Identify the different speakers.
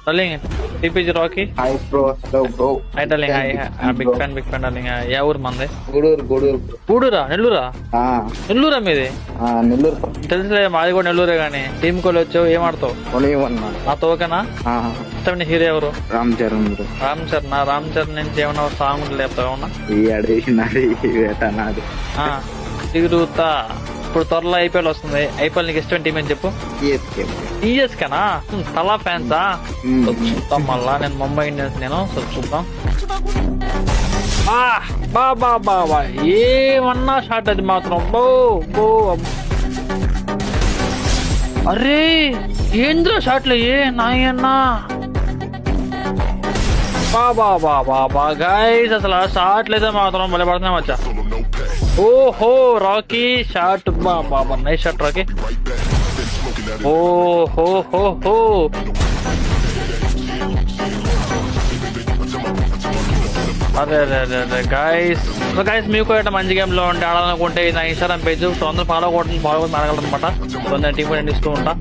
Speaker 1: darling TPG Rocky
Speaker 2: hi bro hello bro
Speaker 1: hi darling hi big fan darling యా ఊరు మంది
Speaker 2: గూడూరు
Speaker 1: గూడూరా నెల్లూరా
Speaker 2: ఆ
Speaker 1: నెల్లూరా మీది
Speaker 2: నెల్లూరు
Speaker 1: తెలుసులే మాది కూడా నెల్లూరే గానీ టీమ్ కోల్ వచ్చావు ఏం ఆడతావు నాతో ఓకేనా ఇష్టమైన హీరో ఎవరు
Speaker 2: రామ్ చరణ్
Speaker 1: రామ్ చరణ్ నుంచి ఏమన్నా సాంగ్ లేపుతావు ఏమన్నా
Speaker 2: ఈ అడేసినది నాది
Speaker 1: తిరుగుతా ఇప్పుడు త్వరలో ఐపీఎల్ వస్తుంది ఐపీఎల్ నీకు ఇష్టమైన టీం అని చెప్పు సిఎస్కేనా తలా ఫ్యాన్సా చూద్దాం మళ్ళా నేను ముంబై ఇండియన్స్ నేను చూద్దాం బాబా ఏమన్నా షాట్ అది మాత్రం అరే ఏంద్ర షాట్లు నాయన్నా బాబా గైస్ అసలు ఆ షాట్లు అయితే మాత్రం భలే పడుతున్నాం వచ్చా ఓహో రాకీ షాట్ బాబా నైస్ షాట్ రాకీ ఓహో అదే గైస్ మీకు అయితే మంచి గేమ్ లో ఉంటే ఆడాలనుకుంటే నా ఇన్స్టాగ్రామ్ పేజ్ సో అందరూ ఫాలో కొట్టండి ఫాలో మారగలరు అనమాట టీం కూడా నేను ఇస్తూ ఉంటా